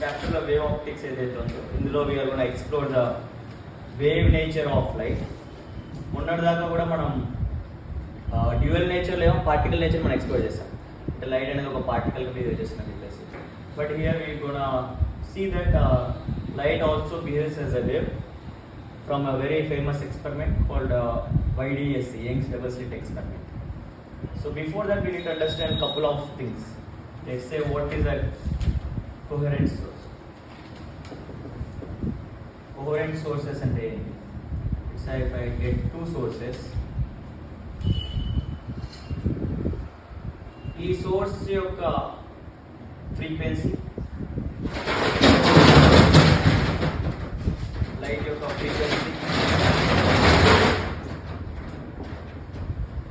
చాప్టర్లో wave optics ఏదైతే ఉందో ఇందులో we're gonna explore the wave nature of light. మొన్నటిదాకా కూడా మనం డ్యూయల్ నేచర్లో ఏమో పార్టికల్ నేచర్ మనం ఎక్స్ప్లోర్ చేస్తాం, అంటే లైట్ అనేది ఒక పార్టికల్గా బిహేవ్ చేస్తున్నది చెప్పేసి. But here we gonna see that light also behaves as a wave from a very famous experiment called YDSC, Young's double slit experiment. So before that we need to understand a couple of things. Let's say what is a coherent source. Coherent sources and let's say if I get two sources, ఈ source యొక్క frequency light యొక్క frequency,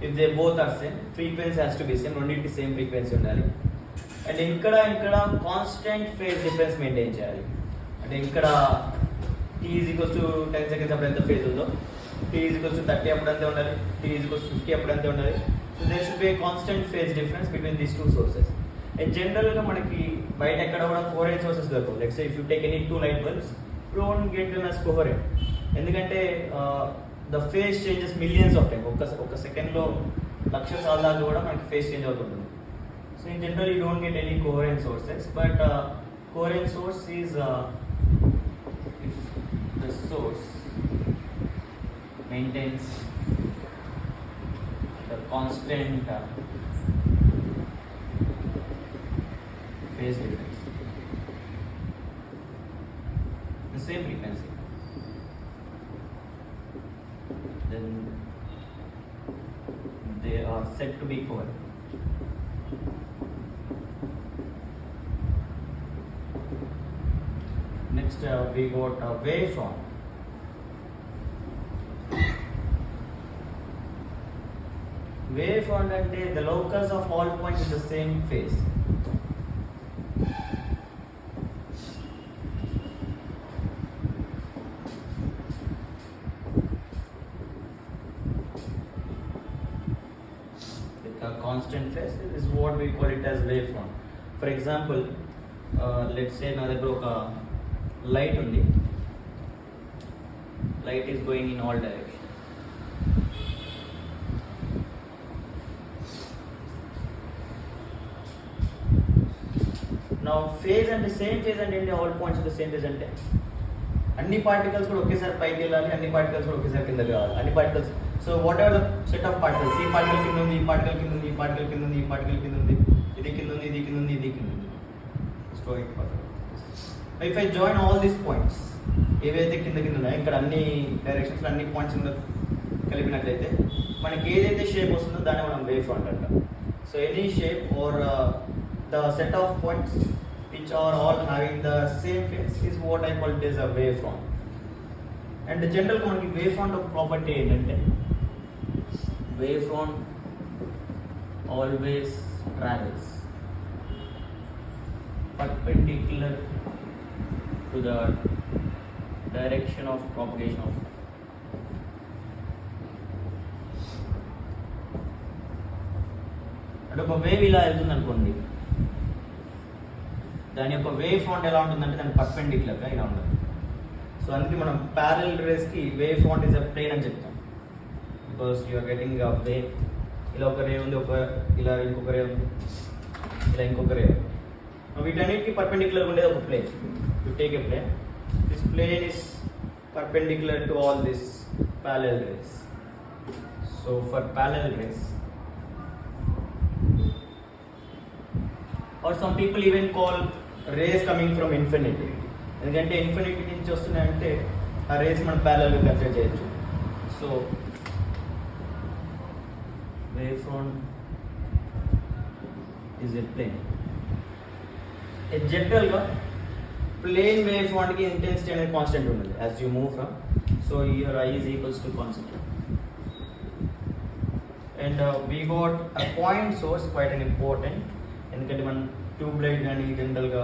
if they both are same, frequency has to be same, రెండింటికి same frequency ఉండాలి. And ఇక్కడ constant phase difference maintain చేయాలి. అంటే ఇక్కడ t is equals to 10 seconds అప్పుడు ఎంత ఫేజ్ ఉందో, t ఈజ్ ఈక్వల్స్ టు 30 అప్పుడు అంతే ఉండాలి, t ఈజ్ ఈక్వల్స్ టు 50 అప్పుడు అంతే ఉండాలి. So there should be a constant phase difference between these two sources. And జనరల్గా మనకి బయట ఎక్కడ కూడా కోరెంట్ సోర్సెస్ దొరకవు. Let's say if you take any two light bulbs, you don't get them as coherent. ఎందుకంటే the phase changes millions of time, ఒక సెకండ్లో లక్షల సార్లు దాకా కూడా మనకి ఫేజ్ చేంజ్ అవుతుంటుంది. So in general you don't get any coherent sources. But coherent source is if the source maintains the constant phase difference, the same frequency, then they are said to be coherent. Next we got a waveform. Waveform అంటే the locus of all points in the same phase. Constant phase is what we call it as waveform. For example, let's say నా దగ్గర ఒక light ఉంది, light is going in all directions. Now phase అంటే same phase అంటే ఏంటి, all points the same phase అంటే అన్ని particles కూడా ఒకేసారి పైకి వెళ్ళాలి, అన్ని పార్టికల్స్ కూడా ఒకేసారి కిందకి రావాలి. అన్ని particles, so what ever the set of particles, ఈ పార్టికల్ కింద ఉంది, ఈ పార్టికల్ కింద ఉంది, ఈ పార్టికల్ కింద ఉంది, ఈ పార్టికల్ కింద ఉంది, ఇది కింద ఉంది, ఇది కింద ఉంది, ఇది కింద ఉంది. Stoic perfect. If I join all these points, ఏవైతే కింద కింద ఉన్నాయో ఇక్కడ అన్ని డైరెక్షన్స్లో అన్ని పాయింట్స్ కలిపినట్లయితే మనకి ఏదైతే షేప్ వస్తుందో దాన్ని మనం వేవ్ ఫ్రంట్ అంటాం. So any shape are the set of points which are all having the same phase is what I call it as a waveform. And the general మనకి waveform of property ఏంటంటే waveform always travels perpendicular to the direction of propagation of light. అంటే ఒక wave ఇలా వెళ్తుంది అనుకోండి, దాని యొక్క wave font ఎలా ఉంటుందంటే దాని పర్పెండిక్యులర్గా ఇలా ఉంటుంది. సో అందుకే మనం ప్యారల్ రేస్కి wave front is a plane అని చెప్తాం. Because you're getting a wave, ఇలా ఒక రే ఉంది, ఇలా ఇంకొక రే ఉంది, ఇలా ఇంకొక రే ఉంది. వీటన్నిటికీ పర్పెండిక్యులర్గా ఉండేది ఒక plane. You take a plane, this plane is perpendicular to all this parallel rays. So for parallel rays, or some people even call rays coming from infinity, ఎందుకంటే ఇన్ఫినిటీ నుంచి వస్తున్నాయంటే ఆ రేస్ మనం ప్యారలల్గా కన్సిడర్ చేయొచ్చు. So wave front is a plane. జనరల్గా plane wave ఫ్రంట్కి intensity అనేది కాన్స్టెంట్ ఉంటుంది as you move from. So your I is equals to constant. And we got a point source quite and important, ఎందుకంటే మనం tube light కానీ జనరల్గా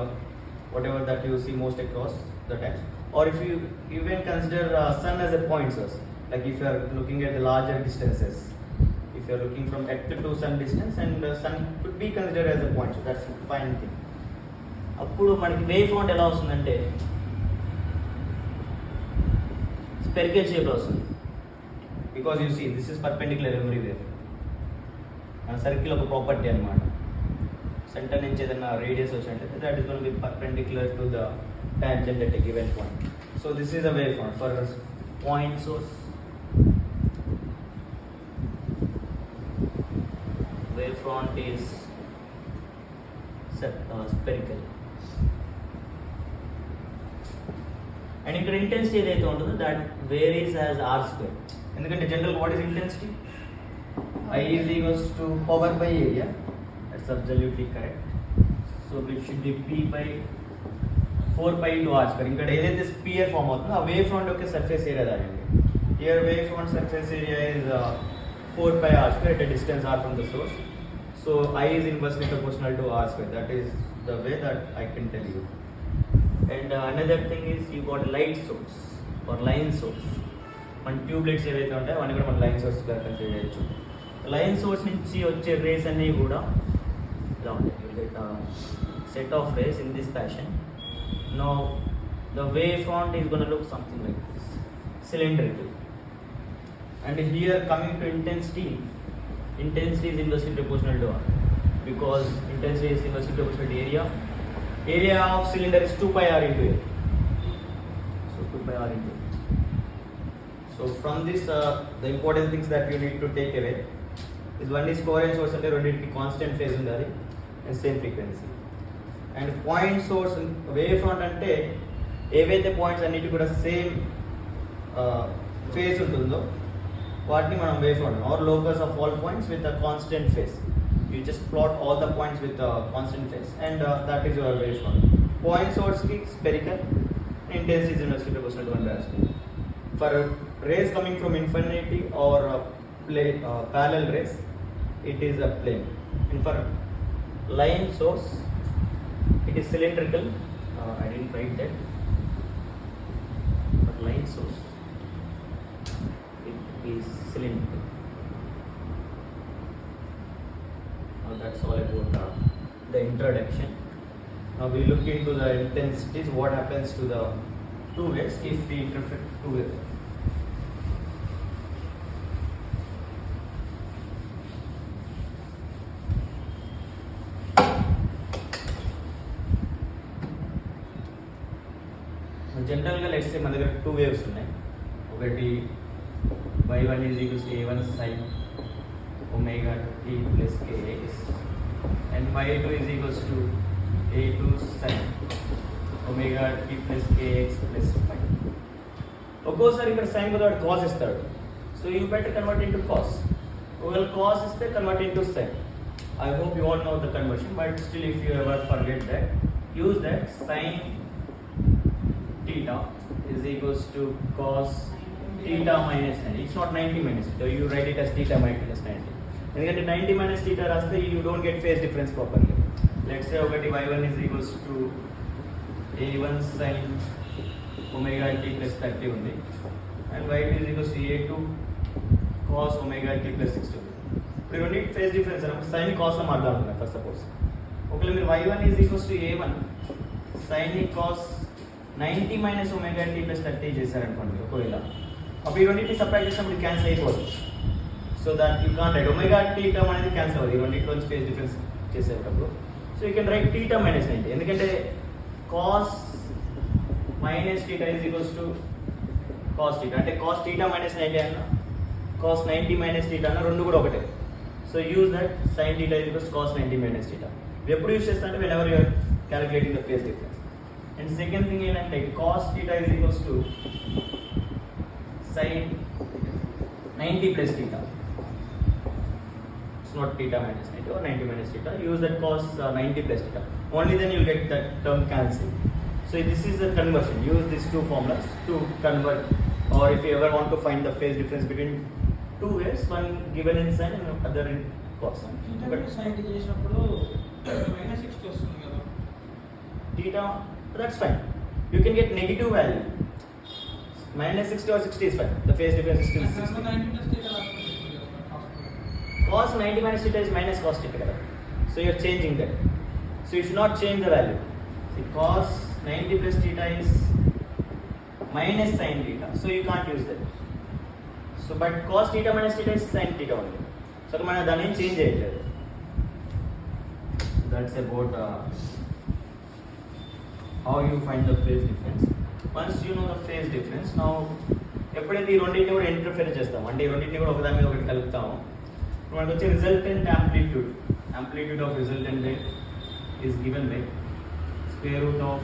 whatever that you see most across the times, or if you even consider sun as a point source, like if you are looking at the larger distances, if you are looking from earth to sun distance, and sun could be considered as a point, so that's a fine thing. అప్పుడు మనకి wave front ఎలా వస్తుందంటే spherical షేప్లో వస్తుంది. Because you see this is perpendicular everywhere. మన circle ఒక property అనమాట. Centre నుంచి ఏదైనా రేడియస్ వచ్చినట్లయితే that is gonna be perpendicular to the tangent at a given point. So this is a wavefront for point source. Wavefront is spherical. And ఇక్కడ intensity ఏదైతే ఉంటుందో that varies as r square. ఎందుకంటే general what is intensity? I is equals to power by area. That's absolutely correct. So it should be p by 4 pi into r square. ఇక్కడ ఏదైతే spear form అవుతుందో ఆ wave front యొక్క surface area దానండి. Here wave front surface area is 4 pi r square at a distance r from the source. So I is inversely proportional to r square. That is the way that I can tell you. And another thing is you got light source or line source. మన tube lights ఏవైతే ఉంటాయో అవన్నీ కూడా మన line source గా consider చేయొచ్చు. Line source నుంచి వచ్చే రేస్ అన్నీ కూడా ఇలా ఉంటాయి. You get a set of rays in this fashion. Now the wavefront is going to look something like this, cylindrical. And here coming to intensity is inversely proportional to r, because intensity is inversely proportional to area. Area of cylinder is 2 pi r into a. So 2 pi r into a. So from this the important things that you need to take away is one is coherent source అంటే రెండింటికి constant phase ఉండాలి and same frequency. And point source wave front అంటే ఏవైతే points అన్నిటి కూడా same phase ఉంటుందో వాటిని మనం wave front are locus of all points with a constant phase. You just plot all the points with constant phase and that is your wave front. Point సోర్స్కి spherical, intensity is inversely proportional to 1/2. For rays coming from infinity or parallel rays, it is a plane. And for line source, it is cylindrical. I didn't write that. For line source, it is cylindrical. Now that's all about the introduction. Now we look into the intensities. What happens to the two waves if we interpret two waves? జనరల్గా let's say మన దగ్గర two waves ఉన్నాయి. ఒకటి y1 is equals to a1 sin omega t plus kx and y2 is equals to a2 sin omega t plus kx plus phi. ఒక్కోసారి ఇక్కడ sine బదులు cos ఇస్తాడు. So you better convert into cos. ఒకవేళ cos ఇస్తే convert into sine. I hope you all know the conversion, but still if you ever forget that, use that sign theta is equals to cos theta minus 90. It's not 90 minus theta. You write it as theta minus 90. ఎందుకంటే 90 minus theta రాస్తే you don't get phase difference properly. Let's say ఒకటి y1 is equals to a1 sin omega t plus 30 ఉంది and y2 is equals to a2 cos omega t plus 60 ఉంది. ఇప్పుడు రెండింటి phase difference అన్నప్పుడు sin cos లో మాట్లాడుతున్నాం. First suppose ఒకవేళ మీరు y1 is equals to a1 sin cos 90 minus omega t plus 30 చేశారనుకోండి ఒకవేళ, అప్పుడు ఈ రెండింటిని సపరేట్ చేసినప్పుడు క్యాన్సిల్ అయిపోతుంది. So that you can't write omega t term అనేది క్యాన్సిల్ అవుతుంది ఈ రెండింటిలోంచి ఫేజ్ డిఫరెన్స్ చేసేటప్పుడు. So you can write theta minus 90, ఎందుకంటే cos minus theta is equals to cos theta. అంటే కాస్ టీటా మైనస్ 90 అన్న కాస్ 90 మైనస్ టీటా అన్న రెండు కూడా ఒకటే. So use that sine theta is equals cos 90 minus theta. ఎప్పుడు use చేస్తా అంటే whenever you're calculating the phase difference. And second thing ఏంటంటే cos theta is equals to sin 90 plus theta. It's not theta minus 90 or 90 minus theta. Use that cos 90 plus theta. Only then you'll get that term cancelled. So this is the conversion. Use these two formulas to convert, or if you ever want to find the phase difference between two waves, one given in sin and other in cos. But sin చేసినప్పుడు -60 వస్తుంది కదా. Theta, that's fine. You can get negative value. Minus 60 or 60 is fine. The phase difference is still 60. Cos 90 minus theta is minus cos theta. So you're changing that. So you should not change the value. See, cos 90 plus theta is minus sin theta, so you can't use that. So but cos theta minus theta is sin theta only, so మనం దాన్ని change చేయట్లేదు. That's about how you find the phase difference. Once you know the phase difference, now ఎప్పుడైతే ఈ రెండింటిని కూడా interfere చేస్తాం అంటే ఈ రెండింటిని కూడా ఒకదాని మీద ఒకటి కలుపుతాము, మనకు వచ్చే resultant amplitude of resultant rate is given by square root of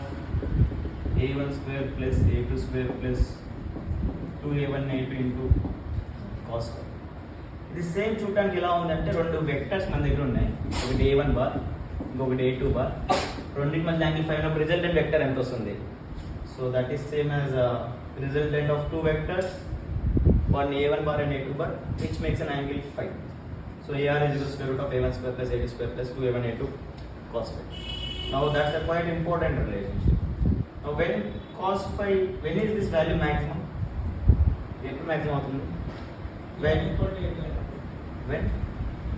a1 square plus a2 square plus 2a1 a2 into cos square. ఇది సేమ్ చూడటానికి ఎలా ఉందంటే రెండు వెక్టర్స్ మన దగ్గర ఉన్నాయి, ఒకటి a1 బార్ ఇంకొకటి a2 బార్, రెండింటి మధ్య యాంగిల్ ఫైవ్ ఉన్నప్పుడు రిజల్టెంట్ వెక్టర్ ఎంత వస్తుంది? So that is same as resultant of two vectors, one a1 bar and a2 bar, which makes an angle phi. So AR is equal to square root of a1 square plus a2 square plus 2a1 a2 cos phi. Now that's a quite important relationship. Now when cos phi, when is this value maximum? ఎప్పుడు maximum అవుతుంది? When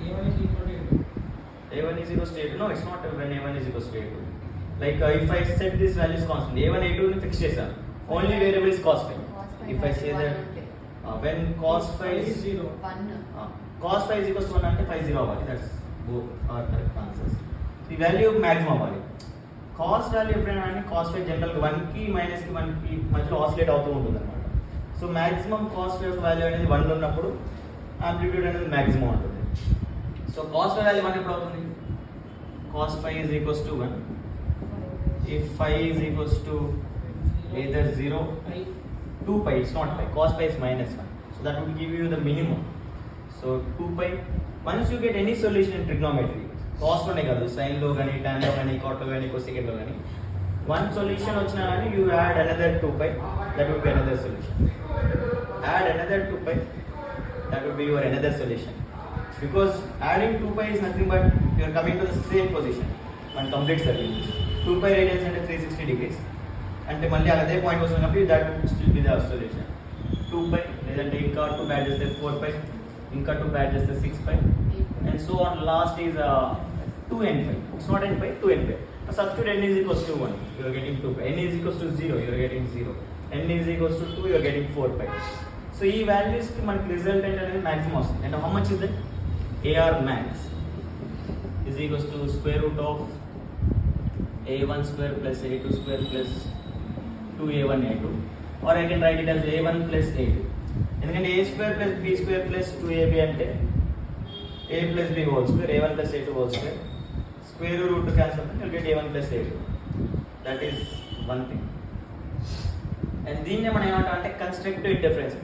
a1 is equal to a2. No, it's not when a1 is equal to a2. Like if I set this value is constant, a1 a2 ని fix చేశాను, only variable is cos phi. If I say that when cos phi is 0, cos phi is equal to 1 అంటే phi 0 అవ్వాలి. That's both are correct answers. The value maximum అవ్వాలి. Cos value ఎప్పుడైనా అంటే cos phi general 1 కి minus కి 1 కి మధ్యలో oscillate అవుతూ ఉంటుంది అనమాట. So maximum cos phi value అనేది 1 ఉన్నప్పుడు ఆంప్లిట్యూడ్ అనేది మాక్సిమం ఉంటుంది. సో cos phi వాల్యూ 1 ఎప్పుడు అవుతుంది? Cos phi is equals to 1 if phi is equals to either 0, 2 pi, it's not pi, cos pi is minus 1, so that would give you the minimum. So 2 pi, once you get any solution in trigonometry, cos లోనే కాదు sin లో కానీ tan లో కానీ cot లో కానీ cosecant లో కానీ one solution వచ్చినా కానీ you add another 2 pi, that would be another solution. Add another 2 pi, that would be your another solution, because adding 2 pi is nothing but you are coming to the same position one complete circle. 2 pi radians అంటే 360 degrees అంటే మళ్ళీ అదే point వస్తుంది కాబట్టి that still be the solution. 2 పై లేదంటే ఇంకా 2 add చేస్తే 4 పై, ఇంకా 2 యాడ్ చేస్తే 6 pi, and so on last is 2n pi. It's not n pi, 2n pi. Substitute n is equals to 1, you are getting 2 pi. N is equals to 0, you are getting 0. N is equals to 2, you are getting 4 pi. So ఈ values కి మనకి resultant అనేది maximum వస్తుంది. And how much is that? AR max is equals to square root of a1 square plus a2 square plus 2a1 a2, or I can write it as a1 plus a2, ఎందుకంటే a square plus b square plus 2ab అంటే a plus b whole square, a1 plus a2 whole square, square root cancel and you'll get a1 plus a2. That is one thing. And దీన్నే మనం ఏమంటాం అంటే constructive interference.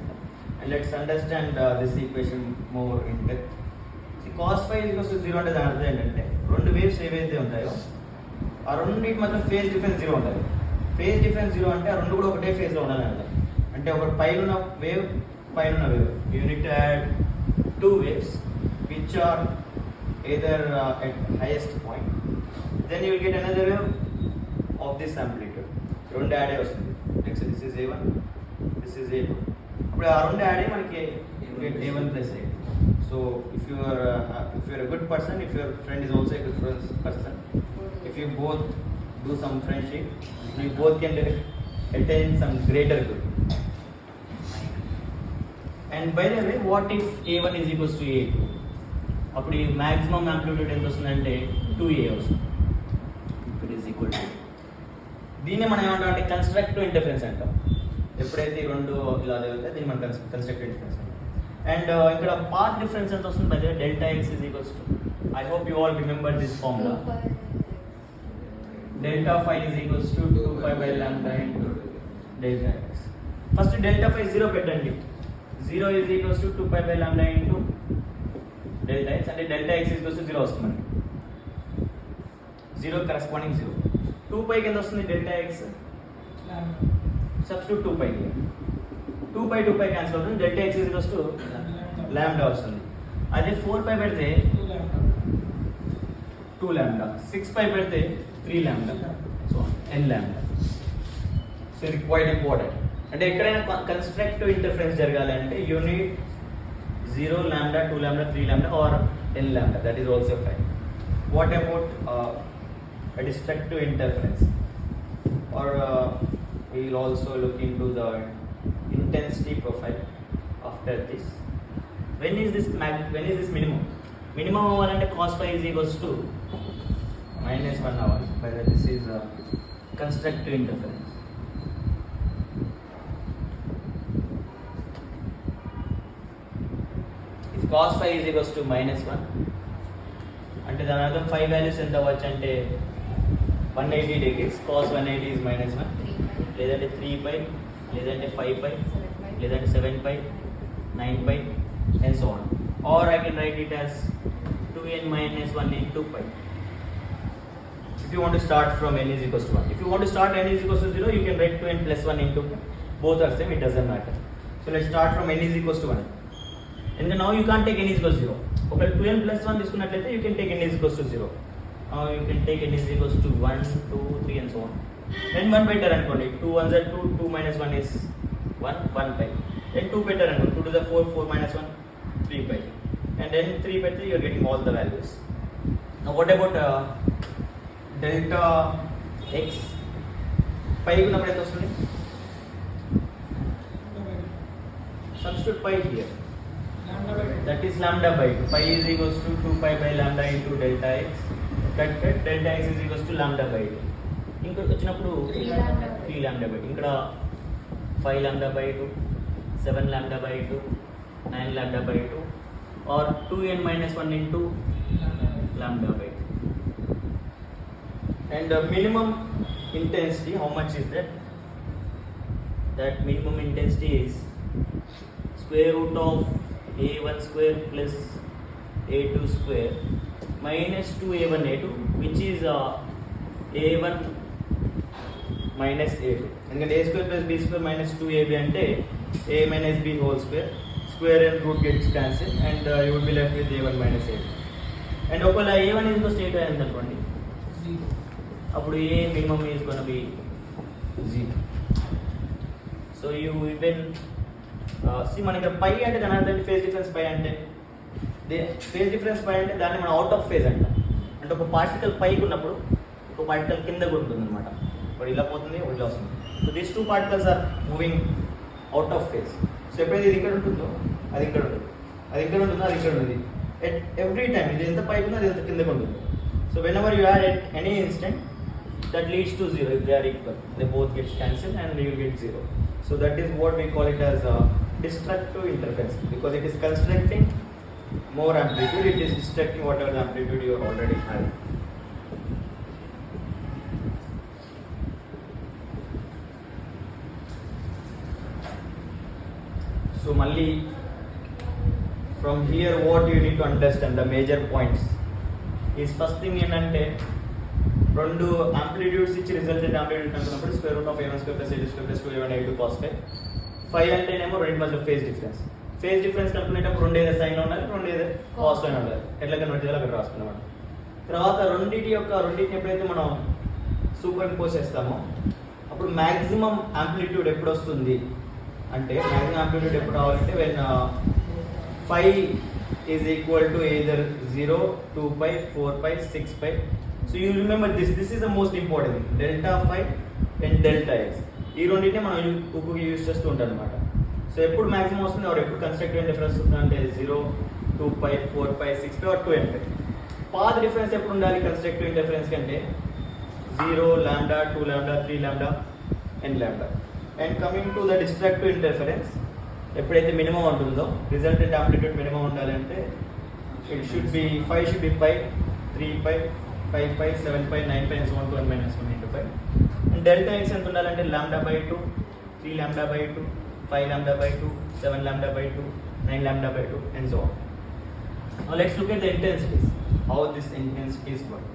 And let's understand this equation more in depth. See, cos phi is equals to 0 అంటే దాని అర్థం ఏంటంటే రెండు waves ఏవైతే ఉంటాయో ఆ రెండింటి మధ్య ఫేజ్ డిఫరెన్స్ 0 ఉంటుంది. ఫేజ్ డిఫరెన్స్ 0 అంటే ఆ రెండు కూడా ఒకటే ఫేజ్లో ఉండాలని అర్థం. అంటే ఒకటి పైన వేవ్ పైన wave, unit add 2 waves which are either at highest point, then you will get another wave of this amplitude. రెండు యాడ్ అయ్యి వస్తుంది. Next this is a1, this is a2. ఇప్పుడు ఆ రెండు యాడ్ అయ్యి మనకి a1 plus a2. So if you are a good person, if your friend is also a good person, if you both do some friendship, you both can attain some greater good. And by the way, what if a1 is equals to a2? అప్పుడు ఈ maximum amplitude ఎంత వస్తుందంటే 2a వస్తుంది. If it is equal to, దీన్ని మనం ఏమంటాం అంటే constructive interference అంటాం. ఎప్పుడైతే ఈ రెండు ఇలా జరిగితే దీన్ని మనం కన్స్ట్రక్టివ్ ఇంటర్ఫరెన్స్ అంటాం. అండ్ ఇక్కడ పాత్ డిఫరెన్స్ ఎంత వస్తుంది? By the way delta X is equals to, I hope you all remember this formula. Delta phi is equals to 2 pi by lambda into delta x. First delta phi 0 పెట్టండి. 0 is equals to 2 pi by lambda into delta x, అంటే delta x is equals to 0 వస్తుంది. 0 corresponding 0. 2 pi కింద వస్తుంది delta x. Substitute 2 pi here. 2 pi cancel అవుతుంది. delta x is equals to lambda వస్తుంది. అదే 4 pi పెడితే 2 lambda, 6 pi పెడితే 3 lambda, so n lambda. So ఇది quite important. అంటే ఎక్కడైనా కన్స్ట్రక్టివ్ ఇంటర్ఫరెన్స్ జరగాలి అంటే you need 0 lambda, 2 lambda, 3 lambda or n lambda. That is also fine. What about a destructive interference? or we will also look into the intensity profile after this. When is this minimum? Minimum అవ్వాలంటే cos phi is equals to -1 అవ్వాలి. Whether this is constructive interference. If cos phi is equals to -1 అంటే దాని అర్థం phi values ఎంత అవ్వచ్చు అంటే 180 degrees, cos 180 is -1, లేదంటే 3 pi, లేదంటే 5 pi, లేదంటే 7 pi, 9 pi and so on. Or I can write it as 2n minus 1 into pi. If you want to start from n is equals to 1. If you want to start n is equals to 0, you can write 2n plus 1 into pi. Both are same, it doesn't matter. So let's start from n is equals to 1. And then now you can't take n is equals to 0. Okay, 2n plus 1 తీసుకున్నట్లయితే you can take n is equals to 0. Now you can take n is equals to 1, 2, 3 and so on. Then 1 better అనుకోండి. 2 1s are 2, 2 minus 1 is 1, 1 pi. Then 2 better అనుకోండి. 2 to the 4, 4 minus 1, 3 pi. And then 3 better, you are getting all the values. Now what about delta x? Pi ఉన్నప్పుడు ఎంత వస్తుంది? Substitute pi here. Lambda by 2. That is lambda by 2. Pi is equals to 2 pi by lambda into delta x. Cut delta x is equals to lambda by 2. ఇంకా వచ్చినప్పుడు 3 lambda by 2. ఇక్కడ 5 lambda by 2, 7 lambda by 2, 9 lambda by 2, or 2n minus 1 into lambda by 2. And the minimum intensity, how much is that? That minimum intensity is square root of a1 square plus a2 square minus 2a1 a2, which is a1 minus a2. And a square plus b square minus 2ab ante a minus b whole square. Square and root gets cancelled, and you will be left with a1 minus a2. And ఒకవేళ a1 is equal to a2 అయింది అనుకోండి, అప్పుడు a minimum is going to be 0. So you even see మనకి పై అంటే దాని అర్థం phase difference పై అంటే phase difference పై అంటే దాన్ని మనం అవుట్ ఆఫ్ ఫేజ్ అంటాం. అంటే ఒక పార్టికల్ పైకి ఉన్నప్పుడు ఒక పార్టికల్ కిందకు ఉంటుంది అనమాట. ఒకటి ఇలా పోతుంది, ఒకటి ఇలా వస్తుంది. So these two particles are moving out of phase. సో ఎప్పుడైతే ఇది ఇక్కడ ఉంటుందో అది ఇక్కడ ఉంటుంది, అది ఇక్కడ ఉంటుందో అది ఇక్కడ ఉంటుంది. ఎట్ ఎవ్రీ టైమ్ ఇది ఎంత పైకి ఉందో అది ఎంత కిందకు ఉంటుంది. So when ever you add at any instant that leads to 0 if they are equal. They both get cancelled and you will get 0. So that is what we call it as destructive interference, because it is constructing more amplitude, it is destructing whatever the amplitude you are already having. So Malli, from here what you need to understand, the major points is first thing ఏంటంటే రెండు amplitudes ఇచ్చి resultant amplitude కనుక్కున్నప్పుడు square root of a1 square plus a2 square plus 2a1 a2 cos phi. Phi అంటేనేమో రెండు మధ్య phase difference. Phase difference కనుక్కునేటప్పుడు రెండు ఏదో సైన్లో ఉండాలి, రెండు ఏదో కాస్లో ఉండాలి. ఎట్లా కన్వర్ట్ చేయాలో అక్కడ రాసుకున్నాం. తర్వాత రెండింటిని ఎప్పుడైతే మనం సూపర్ ఇంపోజ్ చేస్తామో అప్పుడు మ్యాక్సిమం ఆంప్లిట్యూడ్ ఎప్పుడు వస్తుంది అంటే, మ్యాక్సిమం ఆంప్లిట్యూడ్ ఎప్పుడు రావాలంటే when phi is equal to either 0, 2 pi, 4 pi, 6 pi. So you remember this is the most important thing, delta phi and delta x. ఈ రెండింటిని మనం యూజ్ చేస్తూ ఉంటాం అనమాట. సో ఎప్పుడు మ్యాక్సిమం వస్తుంది ఆర్ ఎప్పుడు కన్స్ట్రక్టివ్ డిఫరెన్స్ వస్తుంది అంటే 0, 2 pi, 4 pi, 6 pi or 2n pi. Path difference ఎప్పుడు ఉండాలి కన్స్ట్రక్టివ్ డిఫరెన్స్ కంటే? 0, lambda, 2 lambda, 3 lambda and lambda. And coming to the destructive interference, ఎప్పుడైతే మినిమం ఉంటుందో రిజల్టెంట్ ఆంప్లిట్యూడ్ మినిమం ఉండాలంటే it should be phi should be pi, 3 pi, 5 pi, 7 pi, 9 pi and so on to n minus 1 into pi. And delta x ఎంత ఉండాలంటే lambda by 2, 3 lambda by 2, 5 lambda by 2, 7 lambda by 2, 9 lambda by 2 and so on. Now let's look at the intensities, how this intensities work.